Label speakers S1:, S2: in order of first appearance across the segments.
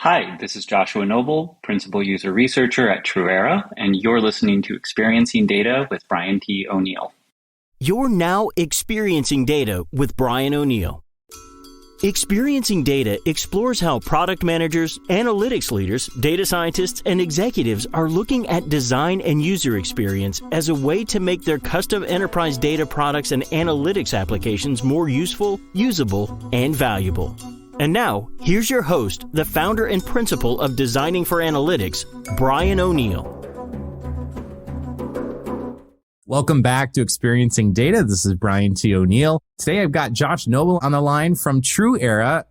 S1: Hi, this is Joshua Noble, Principal User Researcher at TruEra, and you're listening to Experiencing Data with Brian T. O'Neill.
S2: You're now experiencing data with Brian O'Neill. Experiencing Data explores how product managers, analytics leaders, data scientists, and executives are looking at design and user experience as a way to make their custom enterprise data products and analytics applications more useful, usable, and valuable. And now, here's your host, the founder and principal of Designing for Analytics, Brian O'Neill.
S3: Welcome back to Experiencing Data. This is Brian T. O'Neill. Today I've got Josh Noble on the line from TruEra.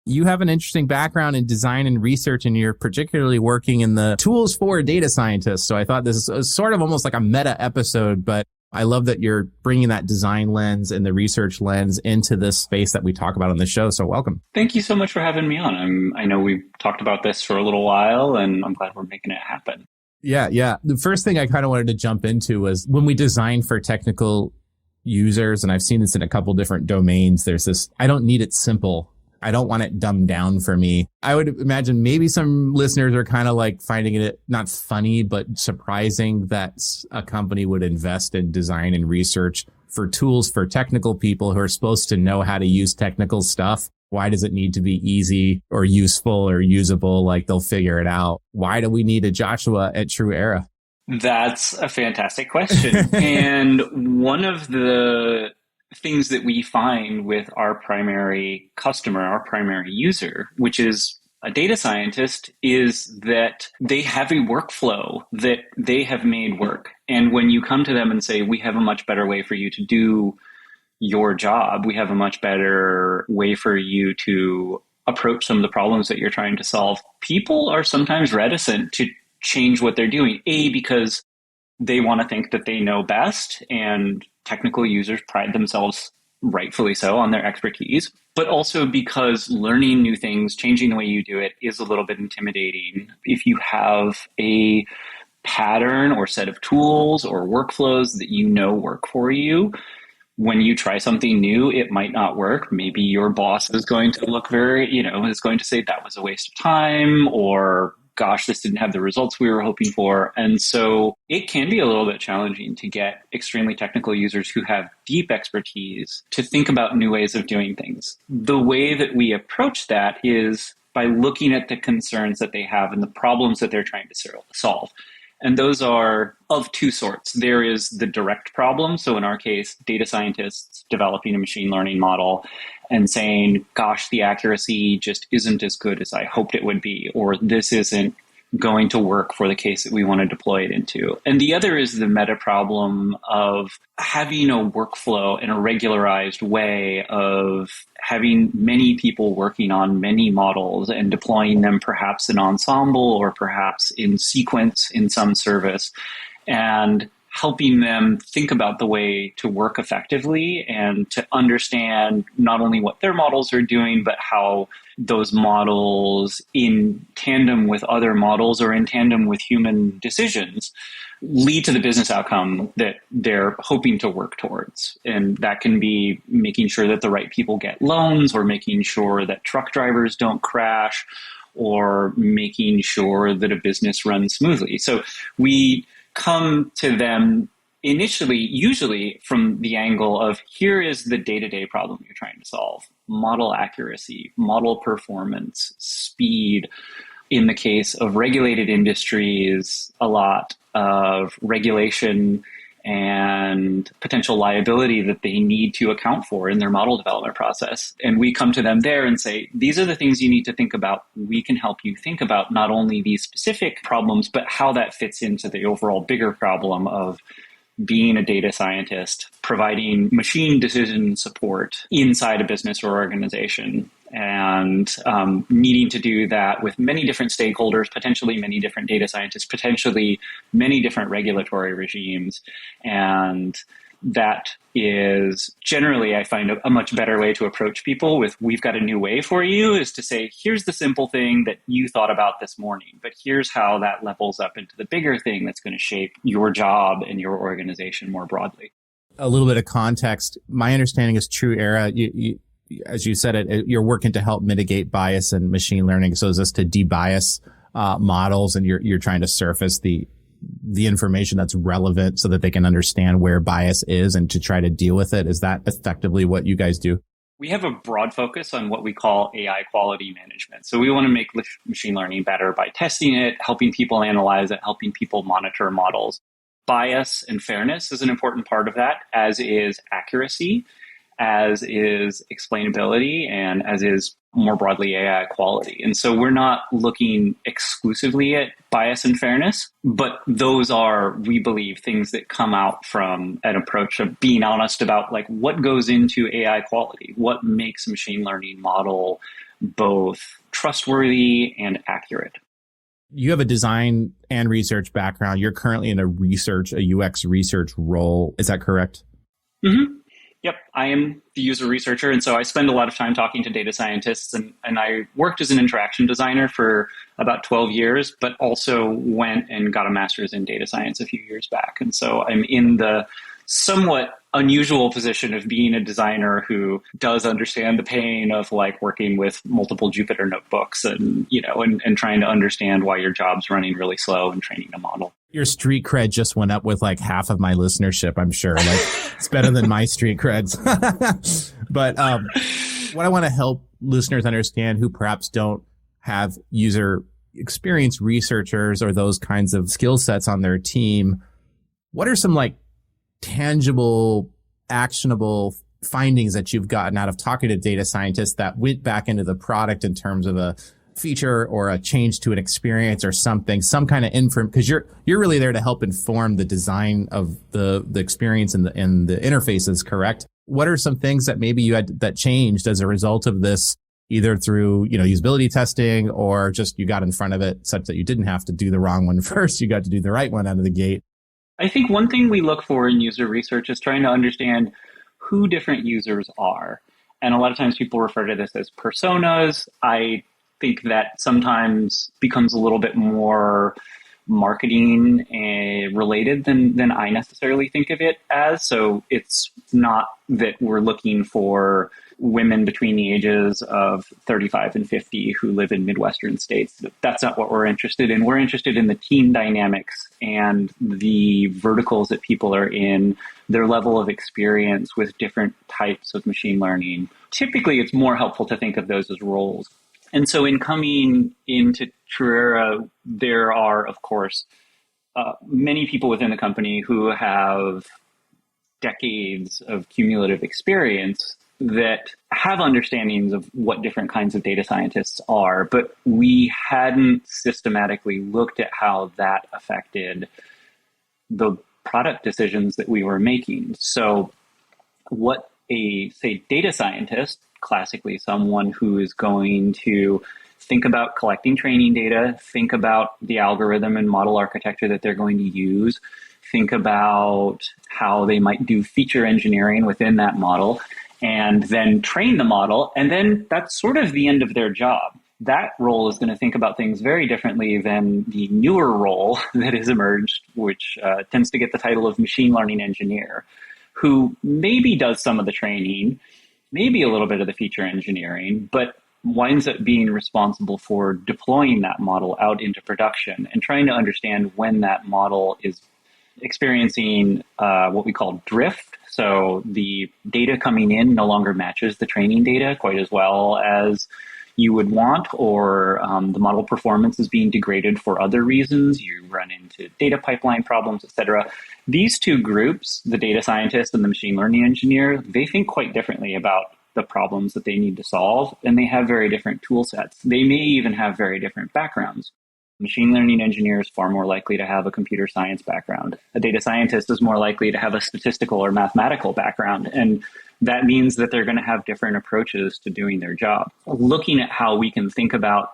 S3: You have an interesting background in design and research, and you're particularly working in the tools for data scientists. So I thought this is sort of almost like a meta episode, but I love that you're bringing that design lens and the research lens into this space that we talk about on the show. So welcome.
S1: Thank you so much for having me on. I know we've talked about this for a little while, and I'm glad we're making it happen.
S3: Yeah. The first thing I kind of wanted to jump into was when we design for technical users, and I've seen this in a couple different domains, there's this, I don't need it simple. I don't want it dumbed down for me. I would imagine maybe some listeners are kind of like finding it not funny, but surprising that a company would invest in design and research for tools for technical people who are supposed to know how to use technical stuff. Why does it need to be easy or useful or usable? Like they'll figure it out. Why do we need a Joshua at TruEra?
S1: That's a fantastic question. And one of the things that we find with our primary customer, our primary user, which is a data scientist, is that they have a workflow that they have made work. And when you come to them and say, we have a much better way for you to do your job, we have a much better way for you to approach some of the problems that you're trying to solve, people are sometimes reticent to change what they're doing. Because they want to think that they know best, and technical users pride themselves, rightfully so, on their expertise, but also because learning new things, changing the way you do it is a little bit intimidating. If you have a pattern or set of tools or workflows that you know work for you, when you try something new, it might not work. Maybe your boss is going to look is going to say that was a waste of time, or gosh, this didn't have the results we were hoping for. And so it can be a little bit challenging to get extremely technical users who have deep expertise to think about new ways of doing things. The way that we approach that is by looking at the concerns that they have and the problems that they're trying to solve. And those are of two sorts. There is the direct problem. So in our case, data scientists developing a machine learning model and saying, gosh, the accuracy just isn't as good as I hoped it would be, or this isn't going to work for the case that we want to deploy it into. And the other is the meta problem of having a workflow in a regularized way of having many people working on many models and deploying them perhaps in ensemble or perhaps in sequence in some service, and helping them think about the way to work effectively and to understand not only what their models are doing, but how those models in tandem with other models or in tandem with human decisions lead to the business outcome that they're hoping to work towards. And that can be making sure that the right people get loans, or making sure that truck drivers don't crash, or making sure that a business runs smoothly. So we come to them initially, usually from the angle of, here is the day-to-day problem you're trying to solve: model accuracy, model performance, speed. In the case of regulated industries, a lot of regulation and potential liability that they need to account for in their model development process. And we come to them there and say, these are the things you need to think about. We can help you think about not only these specific problems, but how that fits into the overall bigger problem of being a data scientist, providing machine decision support inside a business or organization, and needing to do that with many different stakeholders, potentially many different data scientists, potentially many different regulatory regimes. And that is generally, I find, a much better way to approach people with, we've got a new way for you, is to say, here's the simple thing that you thought about this morning, but here's how that levels up into the bigger thing that's going to shape your job and your organization more broadly.
S3: A little bit of context. My understanding is TruEra, as you said, you're working to help mitigate bias in machine learning. So is this to debias models, and you're trying to surface the information that's relevant so that they can understand where bias is and to try to deal with it? Is that effectively what you guys do?
S1: We have a broad focus on what we call AI quality management. So we want to make machine learning better by testing it, helping people analyze it, helping people monitor models. Bias and fairness is an important part of that, as is accuracy, as is explainability, and as is more broadly AI quality. And so we're not looking exclusively at bias and fairness, but those are, we believe, things that come out from an approach of being honest about like what goes into AI quality, what makes a machine learning model both trustworthy and accurate.
S3: You have a design and research background. You're currently in a UX research role. Is that correct?
S1: Mm-hmm. Yep, I am the user researcher, and so I spend a lot of time talking to data scientists, and I worked as an interaction designer for about 12 years, but also went and got a master's in data science a few years back. And so I'm in the somewhat unusual position of being a designer who does understand the pain of like working with multiple Jupyter notebooks and, and trying to understand why your job's running really slow and training a model.
S3: Your street cred just went up with like half of my listenership, I'm sure. Like it's better than my street creds. But what I want to help listeners understand who perhaps don't have user experience researchers or those kinds of skill sets on their team, what are some like tangible, actionable findings that you've gotten out of talking to data scientists that went back into the product in terms of a feature or a change to an experience or something, some kind of because you're really there to help inform the design of the experience and the interfaces, correct? What are some things that maybe you had that changed as a result of this, either through, usability testing or just you got in front of it such that you didn't have to do the wrong one first, you got to do the right one out of the gate?
S1: I think one thing we look for in user research is trying to understand who different users are. And a lot of times people refer to this as personas. I think that sometimes becomes a little bit more marketing related than I necessarily think of it as. So it's not that we're looking for women between the ages of 35 and 50 who live in Midwestern states. That's not what we're interested in. We're interested in the team dynamics and the verticals that people are in, their level of experience with different types of machine learning. Typically, it's more helpful to think of those as roles. And so in coming into TruEra, there are, of course, many people within the company who have decades of cumulative experience that have understandings of what different kinds of data scientists are, but we hadn't systematically looked at how that affected the product decisions that we were making. So what a, say, data scientist, classically someone who is going to think about collecting training data, think about the algorithm and model architecture that they're going to use, think about how they might do feature engineering within that model, and then train the model. And then that's sort of the end of their job. That role is going to think about things very differently than the newer role that has emerged, which tends to get the title of machine learning engineer, who maybe does some of the training, maybe a little bit of the feature engineering, but winds up being responsible for deploying that model out into production and trying to understand when that model is experiencing what we call drift. So the data coming in no longer matches the training data quite as well as you would want, or the model performance is being degraded for other reasons. You run into data pipeline problems, et cetera. These two groups, the data scientist and the machine learning engineer, they think quite differently about the problems that they need to solve, and they have very different tool sets. They may even have very different backgrounds. Machine learning engineer is far more likely to have a computer science background. A data scientist is more likely to have a statistical or mathematical background. And that means that they're going to have different approaches to doing their job. Looking at how we can think about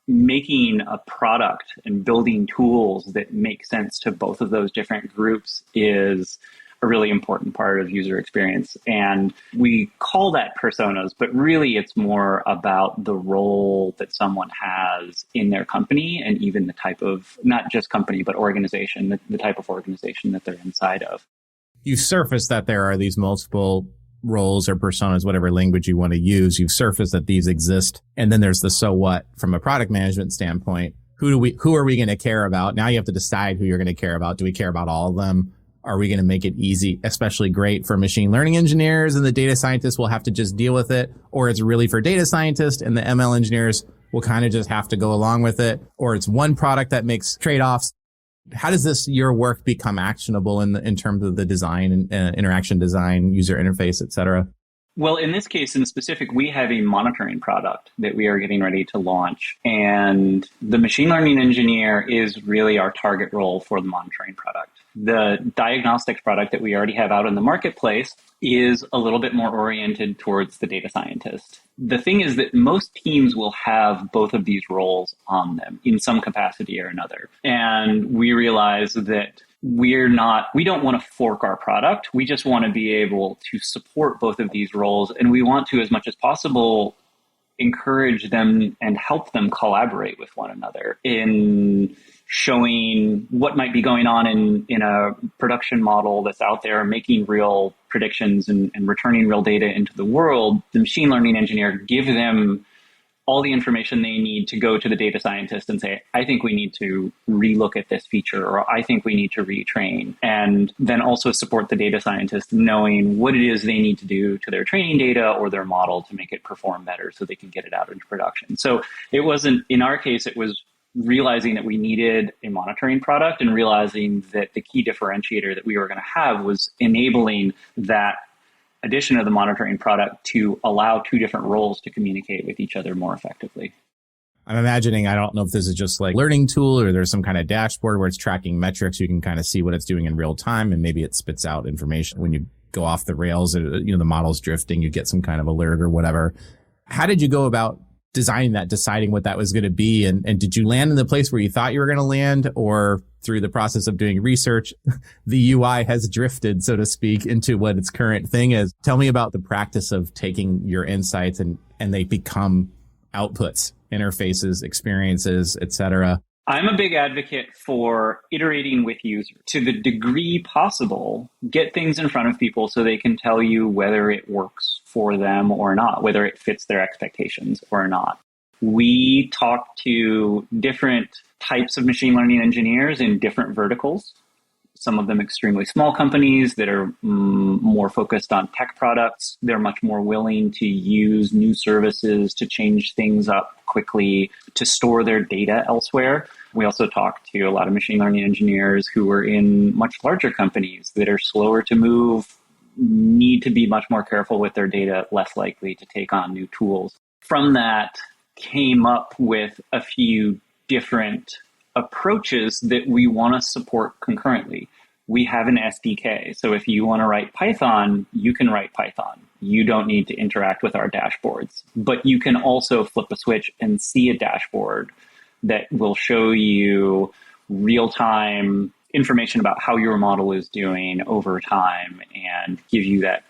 S1: making a product and building tools that make sense to both of those different groups is a really important part of user experience. And we call that personas, but really it's more about the role that someone has in their company and even the type of, not just company, but organization, the type of organization that they're inside of.
S3: You surfaced that there are these multiple roles or personas, whatever language you want to use. You've surfaced that these exist. And then there's the so what from a product management standpoint. Who are we going to care about? Now you have to decide who you're going to care about. Do we care about all of them? Are we going to make it easy, especially great for machine learning engineers, and the data scientists will have to just deal with it? Or it's really for data scientists and the ML engineers will kind of just have to go along with it? Or it's one product that makes trade-offs? How does your work become actionable in terms of the design and interaction design, user interface, et cetera?
S1: Well, in this case, in specific, we have a monitoring product that we are getting ready to launch. And the machine learning engineer is really our target role for the monitoring product. The diagnostics product that we already have out in the marketplace is a little bit more oriented towards the data scientist. The thing is that most teams will have both of these roles on them in some capacity or another. And we realize that we don't want to fork our product. We just want to be able to support both of these roles. And we want to, as much as possible, encourage them and help them collaborate with one another in showing what might be going on in a production model that's out there, making real predictions and returning real data into the world. The machine learning engineer give them all the information they need to go to the data scientist and say, I think we need to relook at this feature, or I think we need to retrain. And then also support the data scientist knowing what it is they need to do to their training data or their model to make it perform better so they can get it out into production. So it wasn't, in our case, it was realizing that we needed a monitoring product and realizing that the key differentiator that we were going to have was enabling that addition of the monitoring product to allow two different roles to communicate with each other more effectively.
S3: I'm imagining, I don't know if this is just like a learning tool or there's some kind of dashboard where it's tracking metrics. You can kind of see what it's doing in real time, and maybe it spits out information when you go off the rails, the model's drifting, you get some kind of alert or whatever. How did you go about designing that, deciding what that was going to be? And did you land in the place where you thought you were going to land, or through the process of doing research, the UI has drifted, so to speak, into what its current thing is? Tell me about the practice of taking your insights and they become outputs, interfaces, experiences, etc.
S1: I'm a big advocate for iterating with users to the degree possible. Get things in front of people so they can tell you whether it works for them or not, whether it fits their expectations or not. We talk to different types of machine learning engineers in different verticals. Some of them extremely small companies that are more focused on tech products. They're much more willing to use new services to change things up quickly, to store their data elsewhere. We also talk to a lot of machine learning engineers who are in much larger companies that are slower to move, need to be much more careful with their data, less likely to take on new tools. From that came up with a few different approaches that we want to support concurrently. We have an SDK. So if you want to write Python, you can write Python. You don't need to interact with our dashboards. But you can also flip a switch and see a dashboard that will show you real-time information about how your model is doing over time and give you that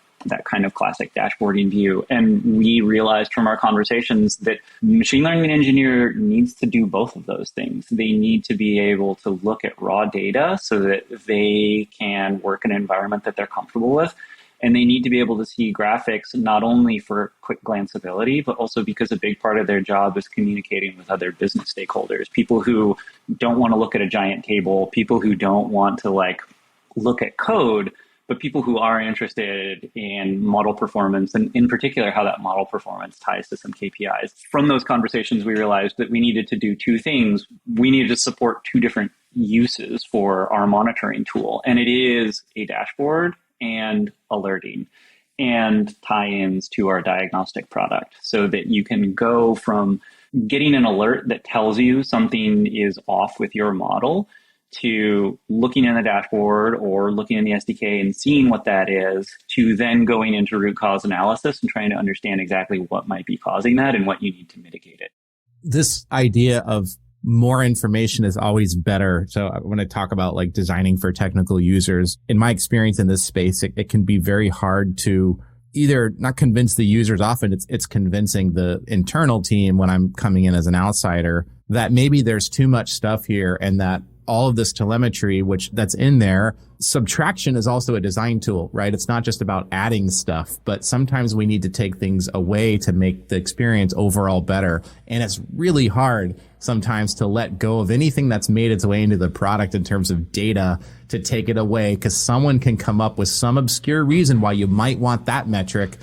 S1: kind of classic dashboarding view. And we realized from our conversations that machine learning engineer needs to do both of those things. They need to be able to look at raw data so that they can work in an environment that they're comfortable with. And they need to be able to see graphics not only for quick glanceability, but also because a big part of their job is communicating with other business stakeholders, people who don't want to look at a giant table, people who don't want to look at code, but people who are interested in model performance, and in particular, how that model performance ties to some KPIs. From those conversations, we realized that we needed to do two things. We needed to support two different uses for our monitoring tool, and it is a dashboard and alerting and tie-ins to our diagnostic product so that you can go from getting an alert that tells you something is off with your model to looking in the dashboard or looking in the SDK and seeing what that is, to then going into root cause analysis and trying to understand exactly what might be causing that and what you need to mitigate it.
S3: This idea of more information is always better. So I want to talk about designing for technical users. In my experience in this space, it can be very hard to either not convince the users. Often it's convincing the internal team when I'm coming in as an outsider that maybe there's too much stuff here and that all of this telemetry, which that's in there. Subtraction is also a design tool, right? It's not just about adding stuff, but sometimes we need to take things away to make the experience overall better. And it's really hard sometimes to let go of anything that's made its way into the product in terms of data, to take it away, because someone can come up with some obscure reason why you might want that metric.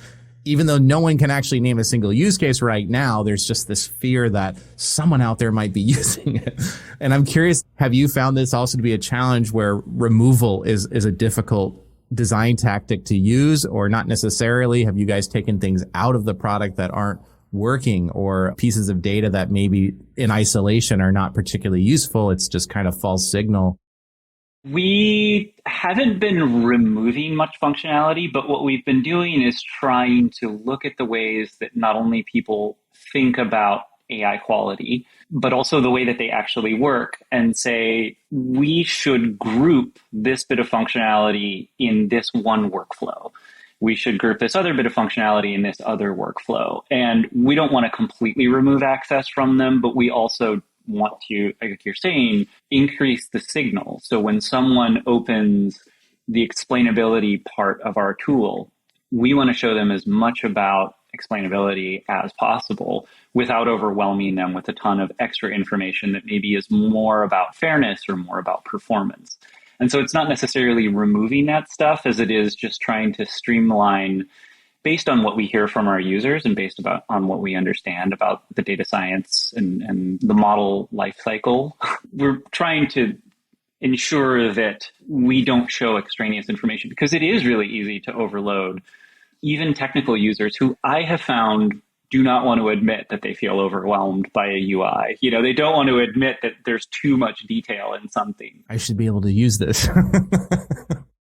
S3: Even though no one can actually name a single use case right now, there's just this fear that someone out there might be using it. And I'm curious, have you found this also to be a challenge where removal is a difficult design tactic to use, or not necessarily? Have you guys taken things out of the product that aren't working, or pieces of data that maybe in isolation are not particularly useful? It's just kind of false signal.
S1: We haven't been removing much functionality, but what we've been doing is trying to look at the ways that not only people think about AI quality, but also the way that they actually work, and say, we should group this bit of functionality in this one workflow. We should group this other bit of functionality in this other workflow. And we don't want to completely remove access from them, but we also want to, like you're saying, increase the signal. So when someone opens the explainability part of our tool, we want to show them as much about explainability as possible without overwhelming them with a ton of extra information that maybe is more about fairness or more about performance. And so it's not necessarily removing that stuff as it is just trying to streamline based on what we hear from our users and based on what we understand about the data science and the model lifecycle. We're trying to ensure that we don't show extraneous information, because it is really easy to overload even technical users who I have found do not want to admit that they feel overwhelmed by a UI. You know, they don't want to admit that there's too much detail in something.
S3: I should be able to use this.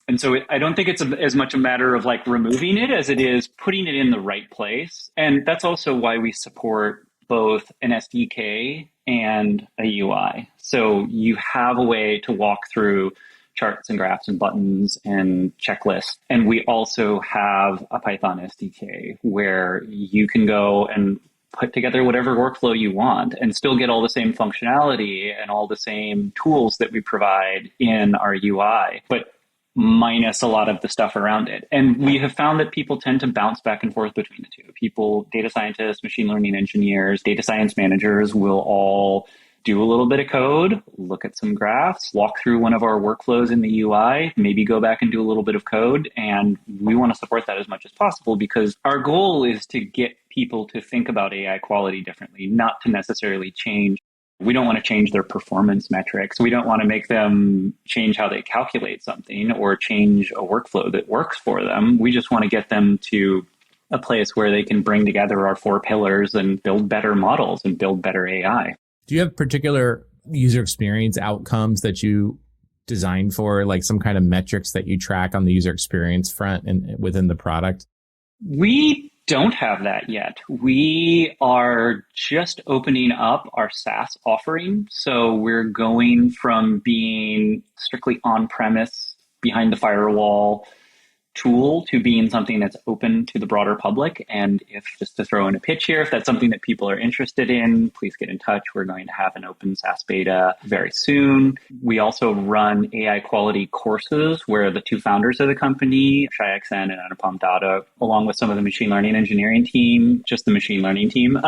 S1: And so I don't think it's as much a matter of like removing it as it is putting it in the right place. And that's also why we support both an SDK and a UI. So you have a way to walk through charts and graphs and buttons and checklists. And we also have a Python SDK where you can go and put together whatever workflow you want and still get all the same functionality and all the same tools that we provide in our UI, but minus a lot of the stuff around it. And we have found that people tend to bounce back and forth between the two. People, data scientists, machine learning engineers, data science managers will all do a little bit of code, look at some graphs, walk through one of our workflows in the UI, maybe go back and do a little bit of code. And we want to support that as much as possible, because our goal is to get people to think about AI quality differently, not to necessarily change. We don't want to change their performance metrics. We don't want to make them change how they calculate something or change a workflow that works for them. We just want to get them to a place where they can bring together our 4 pillars and build better models and build better AI.
S3: Do you have particular user experience outcomes that you designed for, like some kind of metrics that you track on the user experience front and within the product?
S1: We don't have that yet. We are just opening up our SaaS offering. So we're going from being strictly on-premise, behind the firewall tool to being something that's open to the broader public. And if, just to throw in a pitch here, if that's something that people are interested in, please get in touch. We're going to have an open SaaS beta very soon. We also run AI quality courses where the 2 founders of the company, Shai Xen and Anupam Datta, along with some of the machine learning engineering team, just the machine learning team,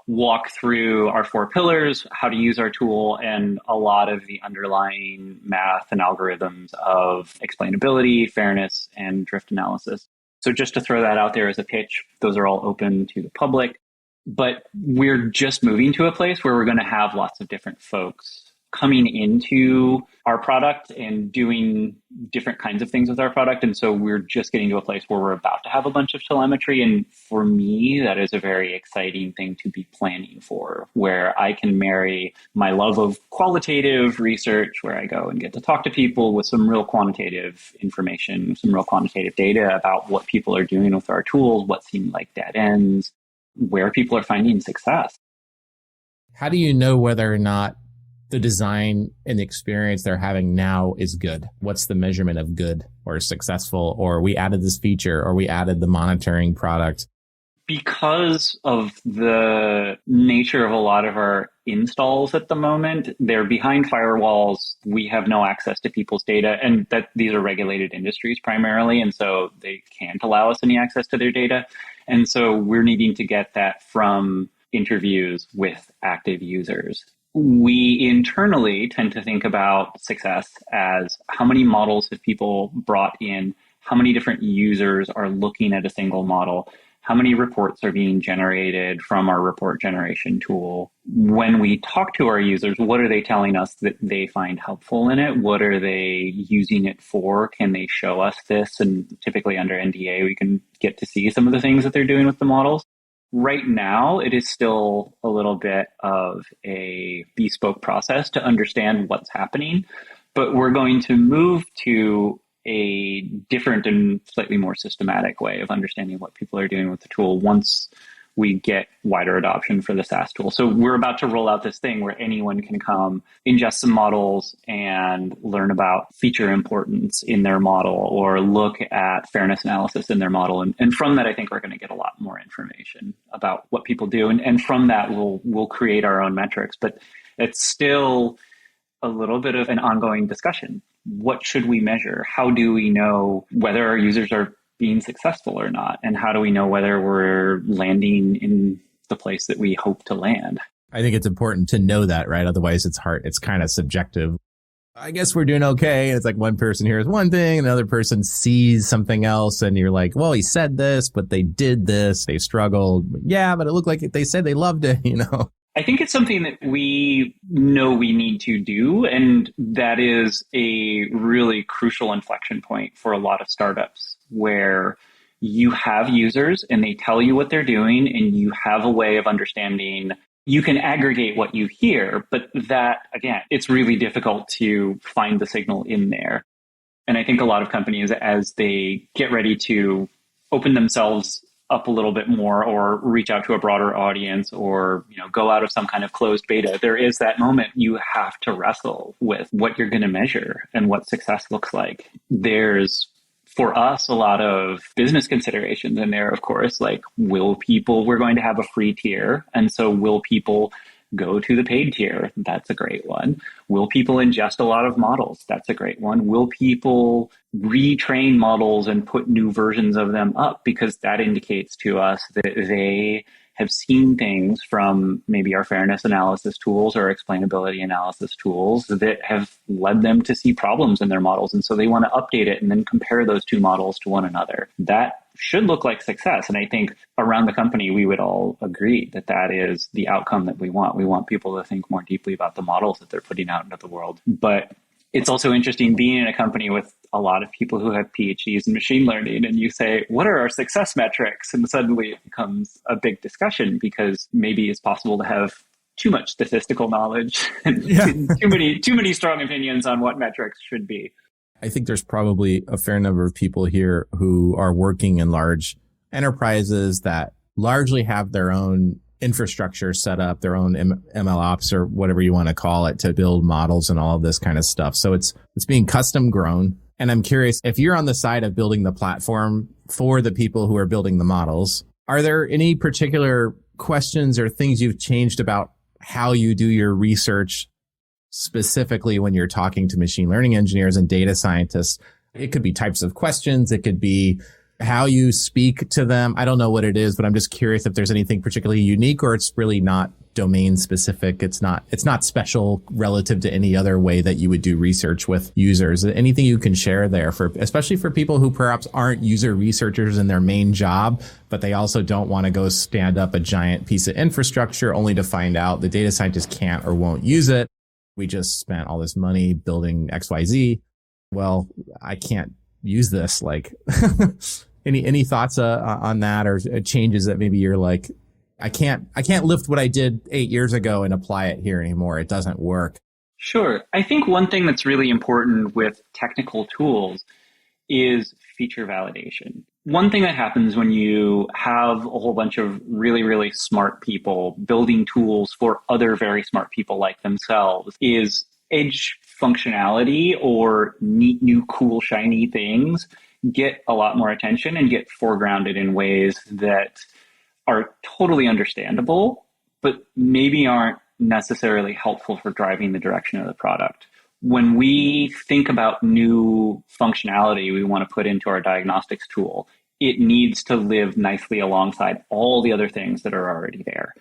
S1: walk through our 4 pillars, how to use our tool, and a lot of the underlying math and algorithms of explainability, fairness, and drift analysis. So just to throw that out there as a pitch, those are all open to the public. But we're just moving to a place where we're going to have lots of different folks coming into our product and doing different kinds of things with our product. And so we're just getting to a place where we're about to have a bunch of telemetry. And for me, that is a very exciting thing to be planning for, where I can marry my love of qualitative research, where I go and get to talk to people, with some real quantitative information, some real quantitative data about what people are doing with our tools, what seem like dead ends, where people are finding success.
S3: How do you know whether or not the design and the experience they're having now is good? What's the measurement of good or successful, or we added this feature, or we added the monitoring product?
S1: Because of the nature of a lot of our installs at the moment, they're behind firewalls. We have no access to people's data, and that these are regulated industries primarily, and so they can't allow us any access to their data. And so we're needing to get that from interviews with active users. We internally tend to think about success as how many models have people brought in, how many different users are looking at a single model, how many reports are being generated from our report generation tool. When we talk to our users, what are they telling us that they find helpful in it? What are they using it for? Can they show us this? And typically under NDA, we can get to see some of the things that they're doing with the models. Right now, it is still a little bit of a bespoke process to understand what's happening, but we're going to move to a different and slightly more systematic way of understanding what people are doing with the tool once we get wider adoption for the SaaS tool. So we're about to roll out this thing where anyone can come, ingest some models, and learn about feature importance in their model or look at fairness analysis in their model. And from that, I think we're going to get a lot more information about what people do. And from that, we'll create our own metrics. But it's still a little bit of an ongoing discussion. What should we measure? How do we know whether our users are being successful or not? And how do we know whether we're landing in the place that we hope to land?
S3: I think it's important to know that, right? Otherwise it's hard. It's kind of subjective. I guess we're doing okay. It's like one person hears one thing, another person sees something else, and you're like, well, he said this, but they did this. They struggled. Yeah, but it looked like they said they loved it, you know?
S1: I think it's something that we know we need to do, and that is a really crucial inflection point for a lot of startups where you have users and they tell you what they're doing and you have a way of understanding. You can aggregate what you hear, but that, again, it's really difficult to find the signal in there. And I think a lot of companies, as they get ready to open themselves up a little bit more or reach out to a broader audience or, go out of some kind of closed beta, there is that moment you have to wrestle with what you're going to measure and what success looks like. There's, for us, a lot of business considerations in there, of course, like we're going to have a free tier. And so will people go to the paid tier? That's a great one. Will people ingest a lot of models? That's a great one. Will people retrain models and put new versions of them up? Because that indicates to us that they have seen things from maybe our fairness analysis tools or explainability analysis tools that have led them to see problems in their models. And so they want to update it and then compare those two models to one another. That should look like success. And I think around the company, we would all agree that that is the outcome that we want. We want people to think more deeply about the models that they're putting out into the world. But it's also interesting being in a company with a lot of people who have PhDs in machine learning, and you say, what are our success metrics? And suddenly it becomes a big discussion because maybe it's possible to have too much statistical knowledge and too many strong opinions on what metrics should be.
S3: I think there's probably a fair number of people here who are working in large enterprises that largely have their own infrastructure set up, their own ML ops or whatever you want to call it, to build models and all of this kind of stuff. So it's being custom grown. And I'm curious, if you're on the side of building the platform for the people who are building the models, are there any particular questions or things you've changed about how you do your research, specifically when you're talking to machine learning engineers and data scientists? It could be types of questions. It could be how you speak to them. I don't know what it is, but I'm just curious if there's anything particularly unique, or it's really not domain specific. It's not special relative to any other way that you would do research with users. Anything you can share there, especially for people who perhaps aren't user researchers in their main job, but they also don't want to go stand up a giant piece of infrastructure only to find out the data scientist can't or won't use it. We just spent all this money building XYZ. Well, I can't use this. Like, any thoughts on that, or changes that maybe you're like, I can't lift what I did 8 years ago and apply it here anymore. It doesn't work.
S1: Sure. I think one thing that's really important with technical tools is feature validation. One thing that happens when you have a whole bunch of really, really smart people building tools for other very smart people like themselves is edge functionality or neat, new, cool, shiny things get a lot more attention and get foregrounded in ways that are totally understandable, but maybe aren't necessarily helpful for driving the direction of the product. When we think about new functionality we want to put into our diagnostics tool, it needs to live nicely alongside all the other things that are already there.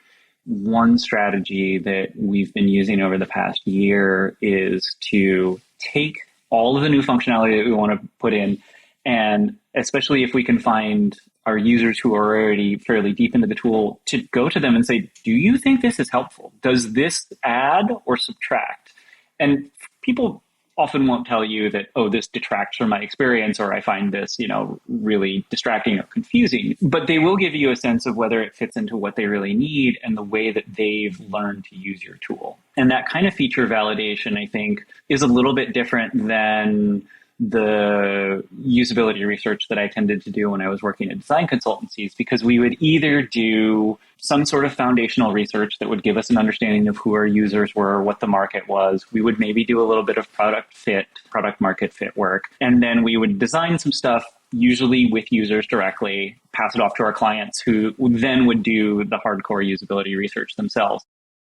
S1: One strategy that we've been using over the past year is to take all of the new functionality that we want to put in, and especially if we can find our users who are already fairly deep into the tool, to go to them and say, do you think this is helpful? Does this add or subtract? And people often won't tell you that, oh, this detracts from my experience, or I find this, really distracting or confusing. But they will give you a sense of whether it fits into what they really need and the way that they've learned to use your tool. And that kind of feature validation, I think, is a little bit different than the usability research that I tended to do when I was working at design consultancies, because we would either do some sort of foundational research that would give us an understanding of who our users were, what the market was. We would maybe do a little bit of product market fit work. And then we would design some stuff, usually with users directly, pass it off to our clients who then would do the hardcore usability research themselves.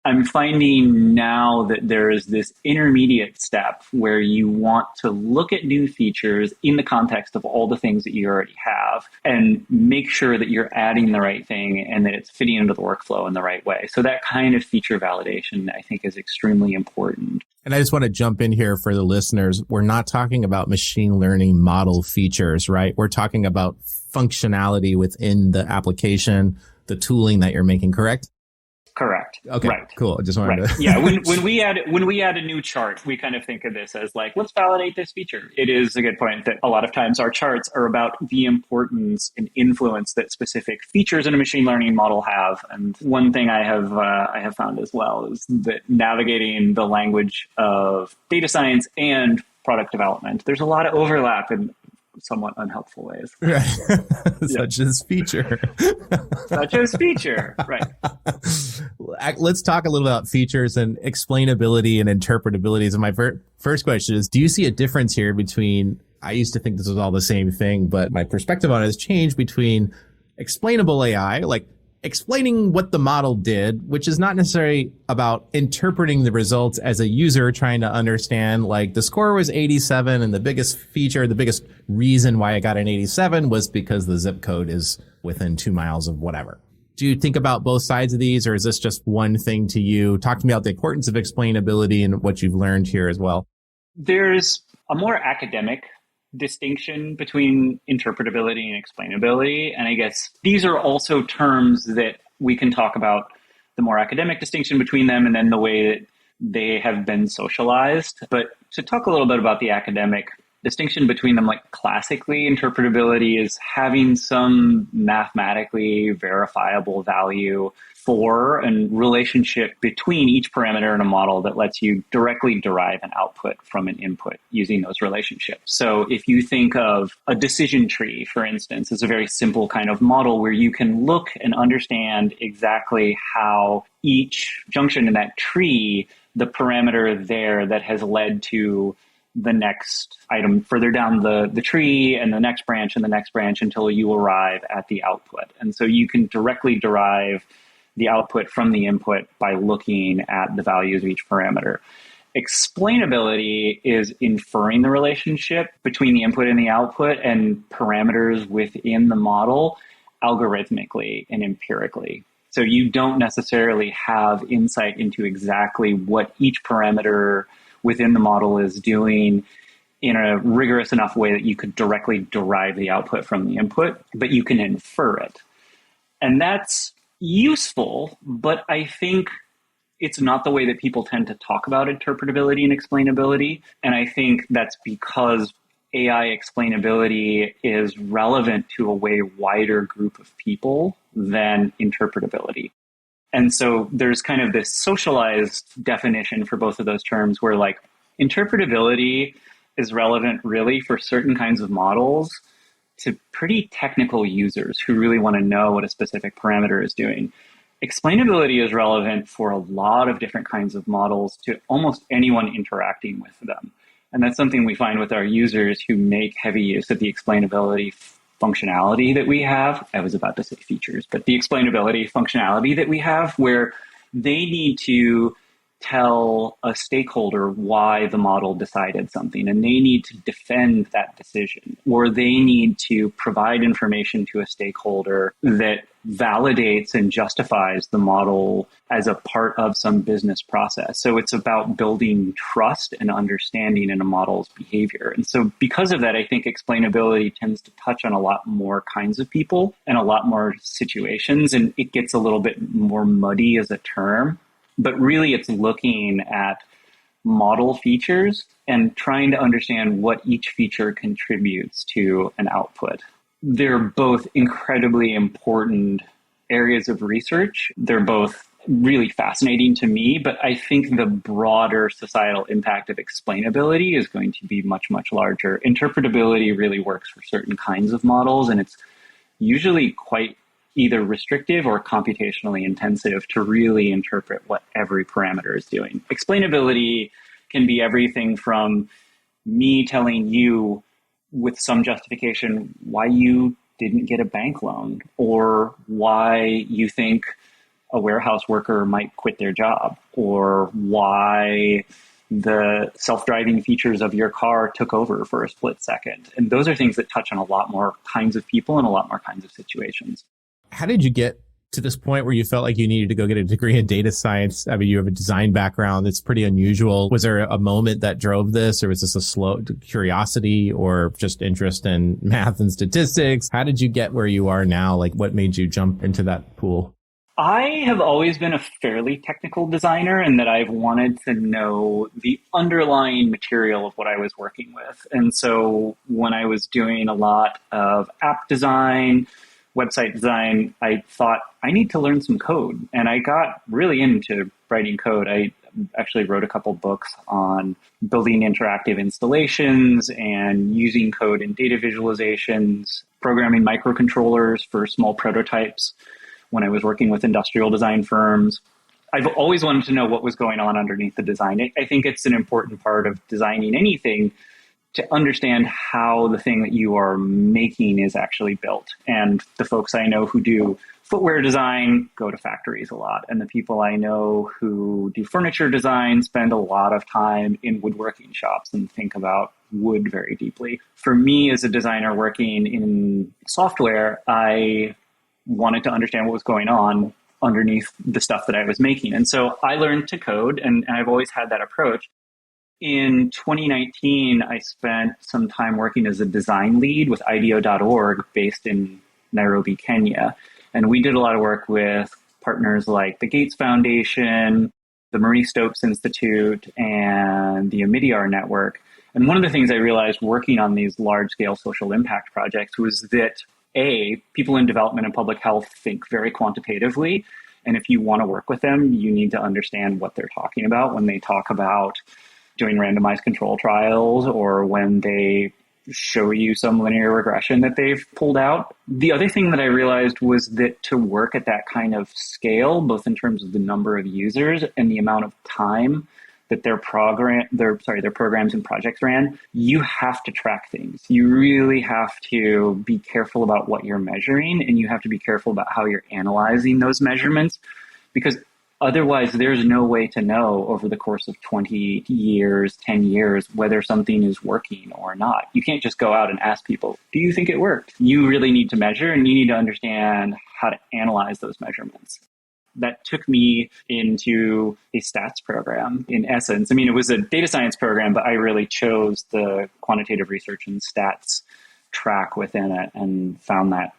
S1: I'm finding now that there is this intermediate step where you want to look at new features in the context of all the things that you already have and make sure that you're adding the right thing and that it's fitting into the workflow in the right way. So that kind of feature validation, I think, is extremely important.
S3: And I just want to jump in here for the listeners. We're not talking about machine learning model features, right? We're talking about functionality within the application, the tooling that you're making, correct?
S1: Correct.
S3: Okay.
S1: Right.
S3: Cool. I just wanted to.
S1: Yeah. When we add a new chart, we kind of think of this as like, let's validate this feature. It is a good point that a lot of times our charts are about the importance and influence that specific features in a machine learning model have. And one thing I have found as well is that navigating the language of data science and product development, there's a lot of overlap in somewhat unhelpful ways.
S3: Right. Such as feature.
S1: Such as feature. Right.
S3: Let's talk a little about features and explainability and interpretability. So my first question is, do you see a difference here between, I used to think this was all the same thing, but my perspective on it has changed, between explainable AI, like explaining what the model did, which is not necessarily about interpreting the results as a user trying to understand, like the score was 87 and the biggest feature, the biggest reason why I got an 87 was because the zip code is within 2 miles of whatever. Do you think about both sides of these, or is this just one thing to you? Talk to me about the importance of explainability and what you've learned here as well.
S1: There's a more academic distinction between interpretability and explainability. And I guess these are also terms that we can talk about, the more academic distinction between them and then the way that they have been socialized. But to talk a little bit about the academic distinction between them, like classically, interpretability is having some mathematically verifiable value for and relationship between each parameter in a model that lets you directly derive an output from an input using those relationships. So if you think of a decision tree, for instance, as a very simple kind of model where you can look and understand exactly how each junction in that tree, the parameter there that has led to the next item further down the tree and the next branch and the next branch until you arrive at the output. And so you can directly derive the output from the input by looking at the values of each parameter. Explainability is inferring the relationship between the input and the output and parameters within the model algorithmically and empirically. So you don't necessarily have insight into exactly what each parameter within the model is doing in a rigorous enough way that you could directly derive the output from the input, but you can infer it. And that's useful, but I think it's not the way that people tend to talk about interpretability and explainability. And I think that's because AI explainability is relevant to a way wider group of people than interpretability. And so there's kind of this socialized definition for both of those terms where like interpretability is relevant really for certain kinds of models to pretty technical users who really want to know what a specific parameter is doing. Explainability is relevant for a lot of different kinds of models to almost anyone interacting with them. And that's something we find with our users who make heavy use of the explainability functionality that we have. I was about to say features, but the explainability functionality that we have, where they need to tell a stakeholder why the model decided something, and they need to defend that decision, or they need to provide information to a stakeholder that validates and justifies the model as a part of some business process. So it's about building trust and understanding in a model's behavior. And so because of that, I think explainability tends to touch on a lot more kinds of people and a lot more situations, and it gets a little bit more muddy as a term. But really, it's looking at model features and trying to understand what each feature contributes to an output. They're both incredibly important areas of research. They're both really fascinating to me, but I think the broader societal impact of explainability is going to be much, much larger. Interpretability really works for certain kinds of models, and it's usually quite either restrictive or computationally intensive to really interpret what every parameter is doing. Explainability can be everything from me telling you with some justification why you didn't get a bank loan, or why you think a warehouse worker might quit their job, or why the self-driving features of your car took over for a split second. And those are things that touch on a lot more kinds of people and a lot more kinds of situations.
S3: How did you get to this point where you felt like you needed to go get a degree in data science? I mean, you have a design background. It's pretty unusual. Was there a moment that drove this, or was this a slow curiosity or just interest in math and statistics? How did you get where you are now? Like, what made you jump into that pool?
S1: I have always been a fairly technical designer, in that I've wanted to know the underlying material of what I was working with. And so when I was doing a lot of app design, website design, I thought I need to learn some code. And I got really into writing code. I actually wrote a couple books on building interactive installations and using code in data visualizations, programming microcontrollers for small prototypes when I was working with industrial design firms. I've always wanted to know what was going on underneath the design. I think it's an important part of designing anything to understand how the thing that you are making is actually built. And the folks I know who do footwear design go to factories a lot. And the people I know who do furniture design spend a lot of time in woodworking shops and think about wood very deeply. For me, as a designer working in software, I wanted to understand what was going on underneath the stuff that I was making. And so I learned to code, and I've always had that approach. In 2019, I spent some time working as a design lead with IDEO.org based in Nairobi, Kenya. And we did a lot of work with partners like the Gates Foundation, the Marie Stopes Institute, and the Omidyar Network. And one of the things I realized working on these large-scale social impact projects was that, A, people in development and public health think very quantitatively. And if you want to work with them, you need to understand what they're talking about when they talk about doing randomized control trials, or when they show you some linear regression that they've pulled out. The other thing that I realized was that to work at that kind of scale, both in terms of the number of users and the amount of time that their programs and projects ran, you have to track things. You really have to be careful about what you're measuring, and you have to be careful about how you're analyzing those measurements, because otherwise, there's no way to know over the course of 20 years, 10 years, whether something is working or not. You can't just go out and ask people, do you think it worked? You really need to measure, and you need to understand how to analyze those measurements. That took me into a stats program, in essence. I mean, it was a data science program, but I really chose the quantitative research and stats track within it and found that,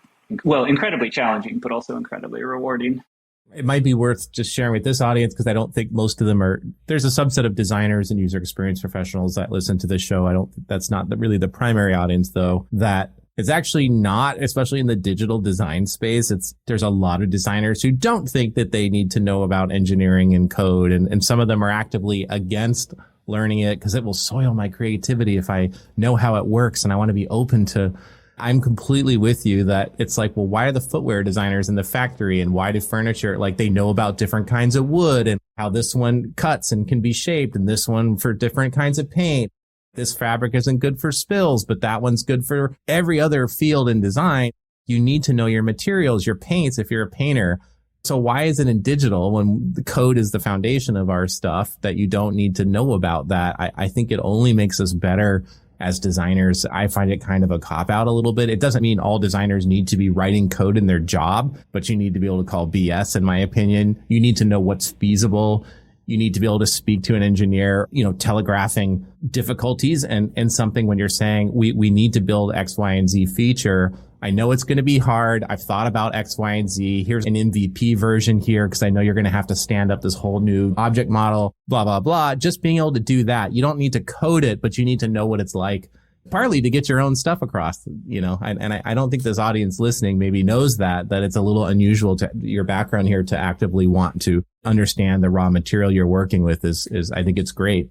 S1: well, incredibly challenging, but also incredibly rewarding.
S3: It might be worth just sharing with this audience, because I don't think most of them there's a subset of designers and user experience professionals that listen to this show. That's not really the primary audience, though, that it's actually not, especially in the digital design space. There's a lot of designers who don't think that they need to know about engineering and code. And some of them are actively against learning it because it will soil my creativity if I know how it works. And I want to be open to, I'm completely with you that it's like, well, why are the footwear designers in the factory, and why do furniture, like, they know about different kinds of wood and how this one cuts and can be shaped, and this one for different kinds of paint. This fabric isn't good for spills, but that one's good for every other field in design. You need to know your materials, your paints, if you're a painter. So why is it in digital when the code is the foundation of our stuff that you don't need to know about that? I think it only makes us better as designers. I find it kind of a cop out a little bit. It doesn't mean all designers need to be writing code in their job, but you need to be able to call BS, in my opinion. You need to know what's feasible. You need to be able to speak to an engineer, telegraphing difficulties and something when you're saying we need to build X, Y, and Z feature. I know it's going to be hard. I've thought about X, Y, and Z. Here's an MVP version here because I know you're going to have to stand up this whole new object model, blah, blah, blah. Just being able to do that. You don't need to code it, but you need to know what it's like, partly to get your own stuff across, and I don't think this audience listening maybe knows that it's a little unusual to your background here to actively want to understand the raw material you're working with is I think it's great.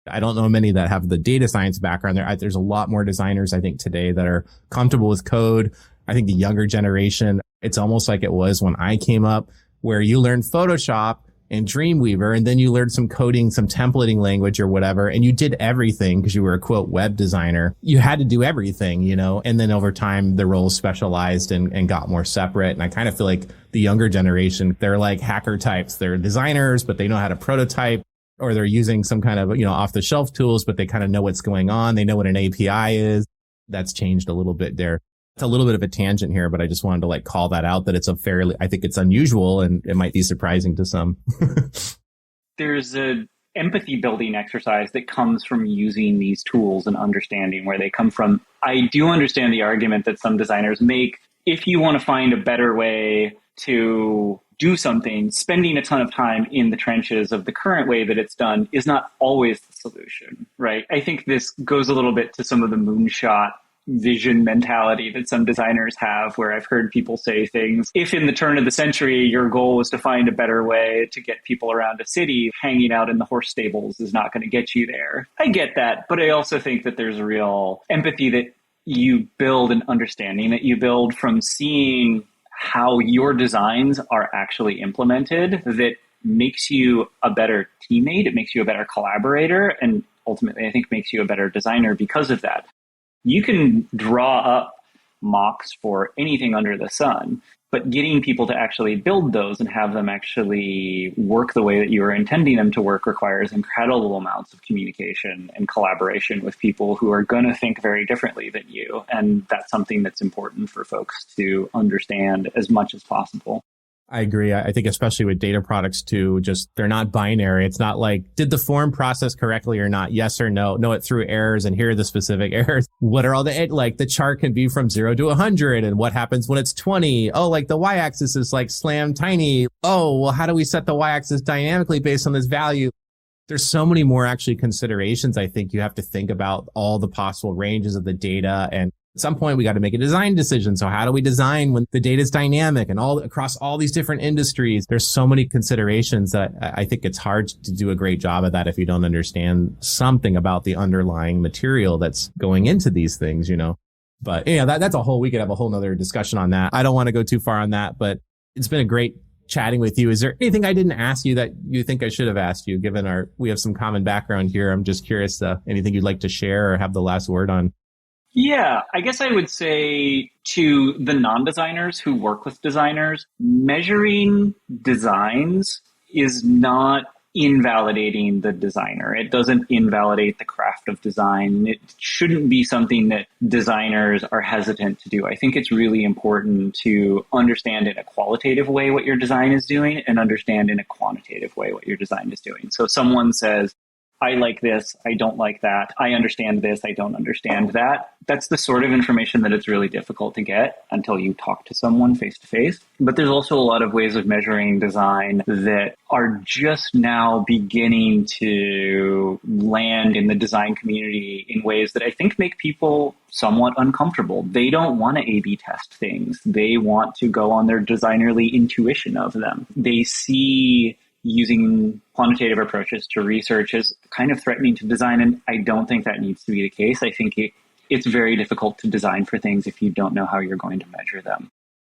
S3: I don't know many that have the data science background. There's a lot more designers, I think, today that are comfortable with code. I think the younger generation, it's almost like it was when I came up, where you learned Photoshop and Dreamweaver, and then you learned some coding, some templating language or whatever, and you did everything because you were a, quote, web designer. You had to do everything, and then over time, the roles specialized and got more separate. And I kind of feel like the younger generation, they're like hacker types. They're designers, but they know how to prototype, or they're using some kind of, off the shelf tools, but they kind of know what's going on. They know what an API is. That's changed a little bit there. It's a little bit of a tangent here, but I just wanted to call that out, that it's I think it's unusual and it might be surprising to some.
S1: There's a empathy building exercise that comes from using these tools and understanding where they come from. I do understand the argument that some designers make. If you want to find a better way to do something, spending a ton of time in the trenches of the current way that it's done is not always the solution, right? I think this goes a little bit to some of the moonshot vision mentality that some designers have, where I've heard people say things. If in the turn of the century, your goal was to find a better way to get people around a city, hanging out in the horse stables is not going to get you there. I get that, but I also think that there's a real empathy that you build, and understanding that you build from seeing how your designs are actually implemented that makes you a better teammate. It makes you a better collaborator, and ultimately, I think, makes you a better designer because of that. You can draw up mocks for anything under the sun, but getting people to actually build those and have them actually work the way that you are intending them to work requires incredible amounts of communication and collaboration with people who are going to think very differently than you. And that's something that's important for folks to understand as much as possible.
S3: I agree. I think especially with data products too, just they're not binary. It's not like, did the form process correctly or not? Yes or no? No, it threw errors, and here are the specific errors. What are all the chart can be from 0 to 100, and what happens when it's 20? Oh, the y-axis is slam tiny. Oh, well, how do we set the y-axis dynamically based on this value? There's so many more actually considerations. I think you have to think about all the possible ranges of the data, and at some point, we got to make a design decision. So how do we design when the data is dynamic and all across all these different industries? There's so many considerations that I think it's hard to do a great job of that if you don't understand something about the underlying material that's going into these things, But that's we could have a whole nother discussion on that. I don't want to go too far on that, but it's been a great chatting with you. Is there anything I didn't ask you that you think I should have asked you, given we have some common background here? I'm just curious, anything you'd like to share or have the last word on?
S1: Yeah, I guess I would say to the non-designers who work with designers, measuring designs is not invalidating the designer. It doesn't invalidate the craft of design. It shouldn't be something that designers are hesitant to do. I think it's really important to understand in a qualitative way what your design is doing and understand in a quantitative way what your design is doing. So someone says, I like this, I don't like that, I understand this, I don't understand that. That's the sort of information that it's really difficult to get until you talk to someone face to face. But there's also a lot of ways of measuring design that are just now beginning to land in the design community in ways that I think make people somewhat uncomfortable. They don't want to A/B test things. They want to go on their designerly intuition of them. They see using quantitative approaches to research is kind of threatening to design, and I don't think that needs to be the case. I think it's very difficult to design for things if you don't know how you're going to measure them.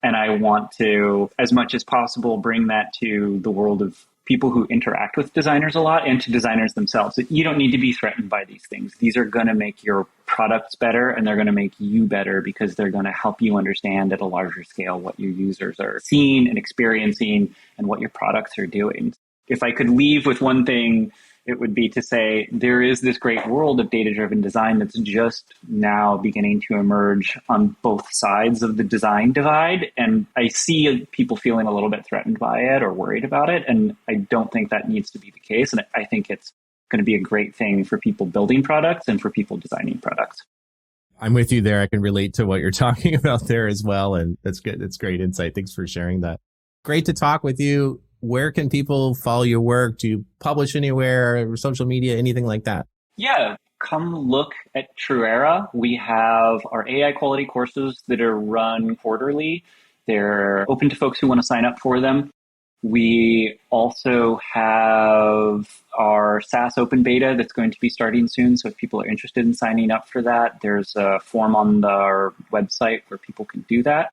S1: And I want to, as much as possible, bring that to the world of people who interact with designers a lot and to designers themselves. You don't need to be threatened by these things. These are going to make your products better, and they're going to make you better because they're going to help you understand at a larger scale what your users are seeing and experiencing and what your products are doing. If I could leave with one thing, it would be to say there is this great world of data-driven design that's just now beginning to emerge on both sides of the design divide. And I see people feeling a little bit threatened by it or worried about it. And I don't think that needs to be the case. And I think it's going to be a great thing for people building products and for people designing products.
S3: I'm with you there. I can relate to what you're talking about there as well. And that's good. That's great insight. Thanks for sharing that. Great to talk with you. Where can people follow your work? Do you publish anywhere, or social media, anything like that?
S1: Yeah, come look at TruEra. We have our AI quality courses that are run quarterly. They're open to folks who want to sign up for them. We also have our SaaS open beta that's going to be starting soon. So if people are interested in signing up for that, there's a form on our website where people can do that.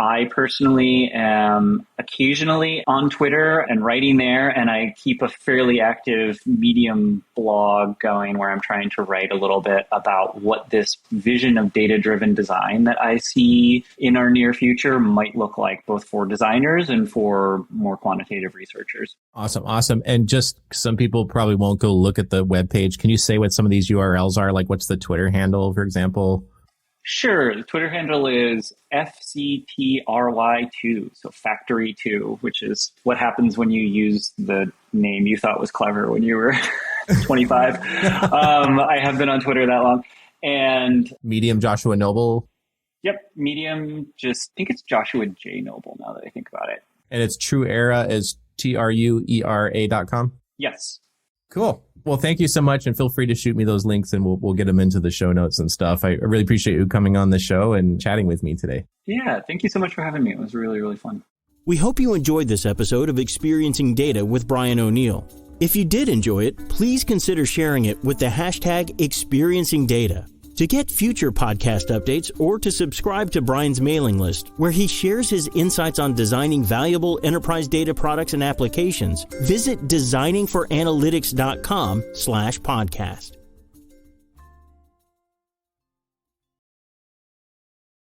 S1: I personally am occasionally on Twitter and writing there, and I keep a fairly active Medium blog going where I'm trying to write a little bit about what this vision of data-driven design that I see in our near future might look like, both for designers and for more quantitative researchers.
S3: Awesome. And just some people probably won't go look at the webpage. Can you say what some of these URLs are? Like, what's the Twitter handle, for example?
S1: Sure. The Twitter handle is FCTRY2, so Factory 2, which is what happens when you use the name you thought was clever when you were 25. I have been on Twitter that long. And
S3: Medium Joshua Noble.
S1: Yep. Medium, just think it's Joshua J. Noble now that I think about it.
S3: And it's TruEra is TRUERA.com?
S1: Yes.
S3: Cool. Well, thank you so much, and feel free to shoot me those links, and we'll get them into the show notes and stuff. I really appreciate you coming on the show and chatting with me today.
S1: Yeah, thank you so much for having me. It was really, really fun.
S2: We hope you enjoyed this episode of Experiencing Data with Brian O'Neill. If you did enjoy it, please consider sharing it with the hashtag #ExperiencingData. To get future podcast updates or to subscribe to Brian's mailing list, where he shares his insights on designing valuable enterprise data products and applications, visit designingforanalytics.com/podcast.